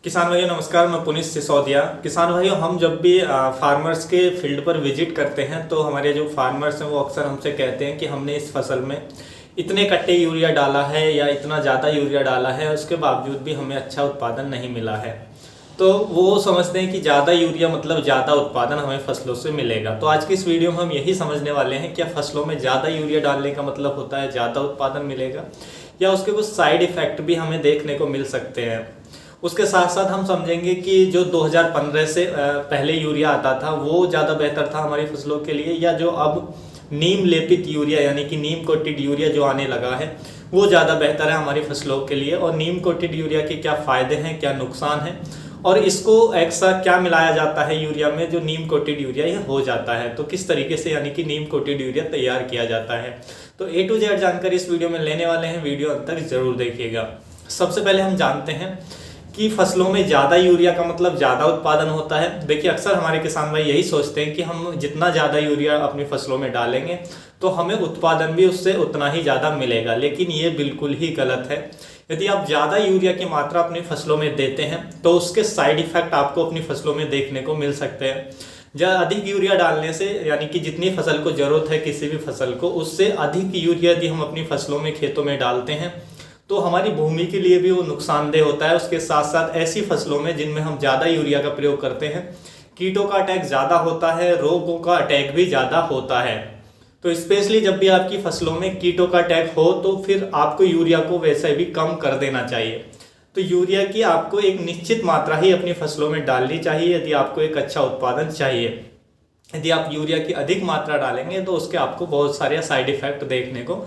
किसान भाइयों नमस्कार। मैं पुनीत सिसोदिया। किसान भाइयों, हम जब भी फार्मर्स के फील्ड पर विजिट करते हैं तो हमारे जो फार्मर्स हैं वो अक्सर हमसे कहते हैं कि हमने इस फसल में इतने कट्टे यूरिया डाला है या इतना ज़्यादा यूरिया डाला है, उसके बावजूद भी हमें अच्छा उत्पादन नहीं मिला है। तो वो समझते हैं कि ज़्यादा यूरिया मतलब ज़्यादा उत्पादन हमें फसलों से मिलेगा। तो आज की इस वीडियो में हम यही समझने वाले हैं, क्या फसलों में ज़्यादा यूरिया डालने का मतलब होता है ज़्यादा उत्पादन मिलेगा, या उसके कुछ साइड इफ़ेक्ट भी हमें देखने को मिल सकते हैं। उसके साथ साथ हम समझेंगे कि जो 2015 से पहले यूरिया आता था वो ज़्यादा बेहतर था हमारी फसलों के लिए, या जो अब नीम लेपित यूरिया यानी कि नीम कोटेड यूरिया जो आने लगा है वो ज़्यादा बेहतर है हमारी फसलों के लिए। और नीम कोटेड यूरिया के क्या फ़ायदे हैं, क्या नुकसान हैं, और इसको ऐसा क्या मिलाया जाता है यूरिया में जो नीम कोटेड यूरिया ये हो जाता है, तो किस तरीके से यानी कि नीम कोटेड यूरिया तैयार किया जाता है। तो A to Z जानकारी इस वीडियो में लेने वाले हैं, वीडियो अंत तक जरूर देखिएगा। सबसे पहले हम जानते हैं कि फसलों में ज़्यादा यूरिया का मतलब ज़्यादा उत्पादन होता है। देखिए, अक्सर हमारे किसान भाई यही सोचते हैं कि हम जितना ज़्यादा यूरिया अपनी फसलों में डालेंगे तो हमें उत्पादन भी उससे उतना ही ज़्यादा मिलेगा, लेकिन ये बिल्कुल ही गलत है। यदि आप ज़्यादा यूरिया की मात्रा अपनी फसलों में देते हैं तो उसके साइड इफ़ेक्ट आपको अपनी फसलों में देखने को मिल सकते हैं। अधिक यूरिया डालने से यानी कि जितनी फसल को ज़रूरत है किसी भी फसल को, उससे अधिक यूरिया यदि हम अपनी फसलों में खेतों में डालते हैं तो हमारी भूमि के लिए भी वो नुकसानदेह होता है। उसके साथ साथ ऐसी फसलों में जिनमें हम ज़्यादा यूरिया का प्रयोग करते हैं, कीटों का अटैक ज़्यादा होता है, रोगों का अटैक भी ज़्यादा होता है। तो स्पेशली जब भी आपकी फसलों में कीटों का अटैक हो तो फिर आपको यूरिया को वैसे भी कम कर देना चाहिए। तो यूरिया की आपको एक निश्चित मात्रा ही अपनी फसलों में डालनी चाहिए यदि आपको एक अच्छा उत्पादन चाहिए। यदि आप यूरिया की अधिक मात्रा डालेंगे तो उसके आपको बहुत सारे साइड इफेक्ट देखने को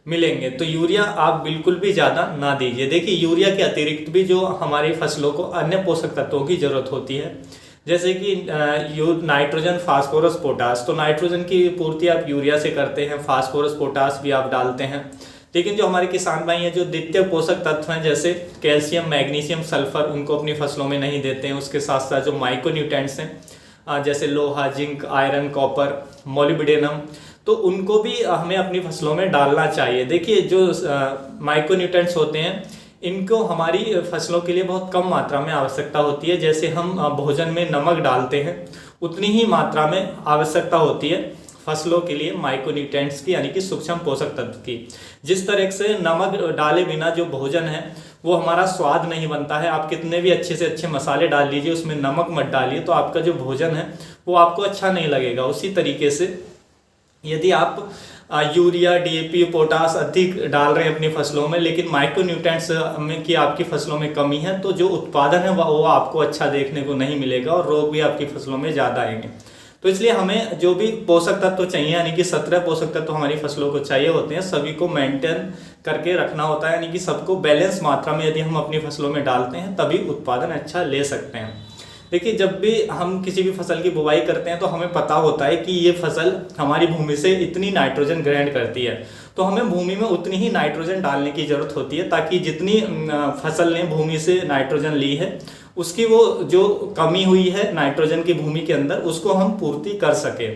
मिलेंगे। तो यूरिया आप बिल्कुल भी ज़्यादा ना दीजिए। देखिए, यूरिया के अतिरिक्त भी जो हमारी फसलों को अन्य पोषक तत्वों की ज़रूरत होती है, जैसे कि नाइट्रोजन, फास्फोरस, पोटास। तो नाइट्रोजन की पूर्ति आप यूरिया से करते हैं, फास्फोरस, पोटास भी आप डालते हैं। लेकिन जो हमारे किसान भाई हैं जो द्वितीय पोषक तत्व हैं जैसे कैल्शियम, मैग्नीशियम, सल्फर, उनको अपनी फसलों में नहीं देते हैं। उसके साथ साथ जो माइक्रो न्यूट्रेंट्स हैं जैसे लोहा, जिंक, आयरन, कॉपर, मोलिब्डेनम, तो उनको भी हमें अपनी फसलों में डालना चाहिए। देखिए, जो माइक्रो न्यूट्रेंट्स होते हैं इनको हमारी फसलों के लिए बहुत कम मात्रा में आवश्यकता होती है। जैसे हम भोजन में नमक डालते हैं उतनी ही मात्रा में आवश्यकता होती है फसलों के लिए माइक्रो न्यूट्रेंट्स की, यानी कि सूक्ष्म पोषक तत्व की। जिस तरह से नमक डाले बिना जो भोजन है वो हमारा स्वाद नहीं बनता है। आप कितने भी अच्छे से अच्छे मसाले डाल लीजिए, उसमें नमक मत डालिए तो आपका जो भोजन है वो आपको अच्छा नहीं लगेगा। उसी तरीके से यदि आप यूरिया, डीएपी, पोटास अधिक डाल रहे हैं अपनी फसलों में, लेकिन माइक्रो न्यूट्रेंट्स में की आपकी फसलों में कमी है, तो जो उत्पादन है वो आपको अच्छा देखने को नहीं मिलेगा और रोग भी आपकी फसलों में ज़्यादा आएंगे। तो इसलिए हमें जो भी पोषक तत्व चाहिए, यानी कि 17 पोषक तत्व हमारी फसलों को चाहिए होते हैं, सभी को मेंटेन करके रखना होता है। यानी कि सबको बैलेंस मात्रा में यदि हम अपनी फसलों में डालते हैं तभी उत्पादन अच्छा ले सकते हैं। देखिए, जब भी हम किसी भी फसल की बुवाई करते हैं तो हमें पता होता है कि ये फसल हमारी भूमि से इतनी नाइट्रोजन ग्रहण करती है, तो हमें भूमि में उतनी ही नाइट्रोजन डालने की ज़रूरत होती है ताकि जितनी फसल ने भूमि से नाइट्रोजन ली है उसकी वो जो कमी हुई है नाइट्रोजन की भूमि के अंदर उसको हम पूर्ति कर सके।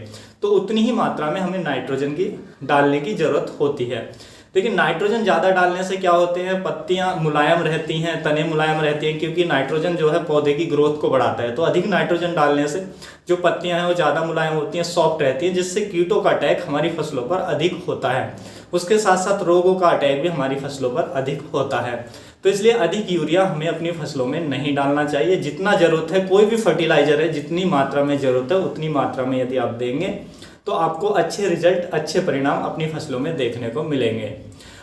तो उतनी ही मात्रा में हमें नाइट्रोजन की डालने की ज़रूरत होती है। लेकिन नाइट्रोजन ज़्यादा डालने से क्या होते हैं, पत्तियां मुलायम रहती हैं, तने मुलायम रहती हैं, क्योंकि नाइट्रोजन जो है पौधे की ग्रोथ को बढ़ाता है। तो अधिक नाइट्रोजन डालने से जो पत्तियां हैं वो ज़्यादा मुलायम होती हैं, सॉफ्ट रहती हैं, जिससे कीटों का अटैक हमारी फसलों पर अधिक होता है। उसके साथ साथ रोगों का अटैक भी हमारी फसलों पर अधिक होता है। तो इसलिए अधिक यूरिया हमें अपनी फसलों में नहीं डालना चाहिए। जितना ज़रूरत है, कोई भी फर्टिलाइजर है, जितनी मात्रा में ज़रूरत है उतनी मात्रा में यदि आप देंगे तो आपको अच्छे रिजल्ट, अच्छे परिणाम अपनी फसलों में देखने को मिलेंगे।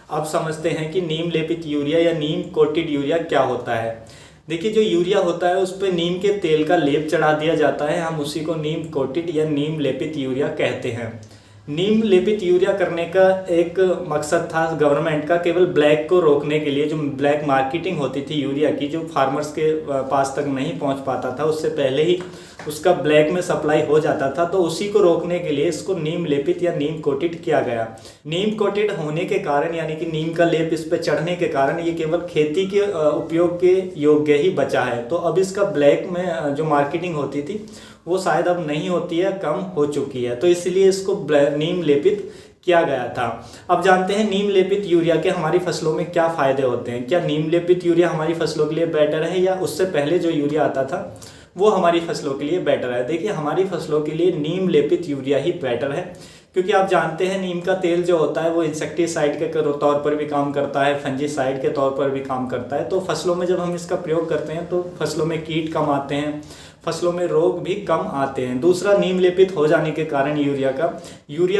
अब समझते हैं कि नीम लेपित यूरिया या नीम कोटेड यूरिया क्या होता है। देखिए, जो यूरिया होता है उस पर नीम के तेल का लेप चढ़ा दिया जाता है, हम उसी को नीम कोटेड या नीम लेपित यूरिया कहते हैं। नीम लेपित यूरिया करने का एक मकसद था गवर्नमेंट का, केवल ब्लैक को रोकने के लिए। जो ब्लैक मार्केटिंग होती थी यूरिया की, जो फार्मर्स के पास तक नहीं पहुंच पाता था, उससे पहले ही उसका ब्लैक में सप्लाई हो जाता था, तो उसी को रोकने के लिए इसको नीम लेपित या नीम कोटेड किया गया। नीम कोटेड होने के कारण, यानी कि नीम का लेप इस पर चढ़ने के कारण ये केवल खेती के उपयोग के योग्य ही बचा है। तो अब इसका ब्लैक में जो मार्केटिंग होती थी वो शायद अब नहीं होती है, कम हो चुकी है, तो इसलिए इसको नीम लेपित किया गया था। अब जानते हैं नीम लेपित यूरिया के हमारी फसलों में क्या फ़ायदे होते हैं। क्या नीम लेपित यूरिया हमारी फसलों के लिए बेटर है या उससे पहले जो यूरिया आता था वो हमारी फसलों के लिए बेटर है? देखिए, हमारी फसलों के लिए नीम लेपित यूरिया ही बेटर है, क्योंकि आप जानते हैं नीम का तेल जो होता है वो इंसेक्टिसाइड के तौर पर भी काम करता है, फंजीसाइड के तौर पर भी काम करता है। तो फसलों में जब हम इसका प्रयोग करते हैं तो फसलों में कीट कम आते हैं, फसलों में रोग भी कम आते हैं। दूसरा, नीम लेपित हो जाने के कारण यूरिया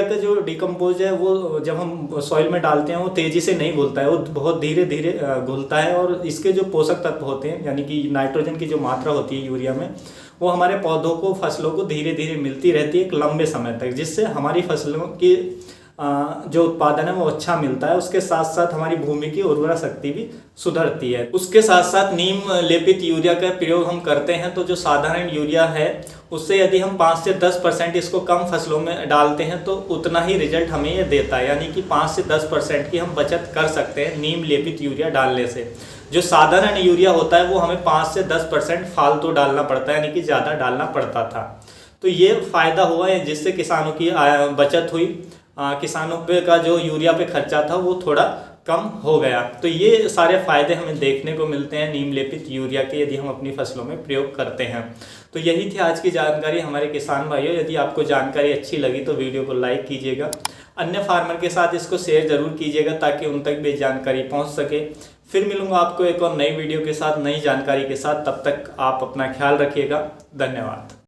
का जो डिकम्पोज है वो जब हम सॉइल में डालते हैं वो तेज़ी से नहीं घुलता है, वो बहुत धीरे धीरे घुलता है। और इसके जो पोषक तत्व होते हैं, यानी कि नाइट्रोजन की जो मात्रा होती है यूरिया में, वो हमारे पौधों को, फसलों को धीरे धीरे मिलती रहती है एक लंबे समय तक, जिससे हमारी फसलों की जो उत्पादन है वो अच्छा मिलता है। उसके साथ साथ हमारी भूमि की उर्वरा शक्ति भी सुधरती है। उसके साथ साथ नीम लेपित यूरिया का प्रयोग हम करते हैं तो जो साधारण यूरिया है उससे यदि हम 5 से 10% इसको कम फसलों में डालते हैं तो उतना ही रिजल्ट हमें ये देता है, यानी कि 5 से 10% की हम बचत कर सकते हैं नीम लेपित यूरिया डालने से। जो साधारण यूरिया होता है वो हमें 5 से 10% फालतू डालना पड़ता है, यानी कि ज़्यादा डालना पड़ता था। तो ये फ़ायदा हुआ है जिससे किसानों की बचत हुई, किसानों पे का जो यूरिया पे खर्चा था वो थोड़ा कम हो गया। तो ये सारे फ़ायदे हमें देखने को मिलते हैं नीम लेपित यूरिया के, यदि हम अपनी फसलों में प्रयोग करते हैं। तो यही थी आज की जानकारी हमारे किसान भाइयों। यदि आपको जानकारी अच्छी लगी तो वीडियो को लाइक कीजिएगा, अन्य फार्मर के साथ इसको शेयर ज़रूर कीजिएगा ताकि उन तक भी जानकारी पहुँच सके। फिर मिलूँगा आपको एक और नई वीडियो के साथ, नई जानकारी के साथ। तब तक आप अपना ख्याल रखिएगा। धन्यवाद।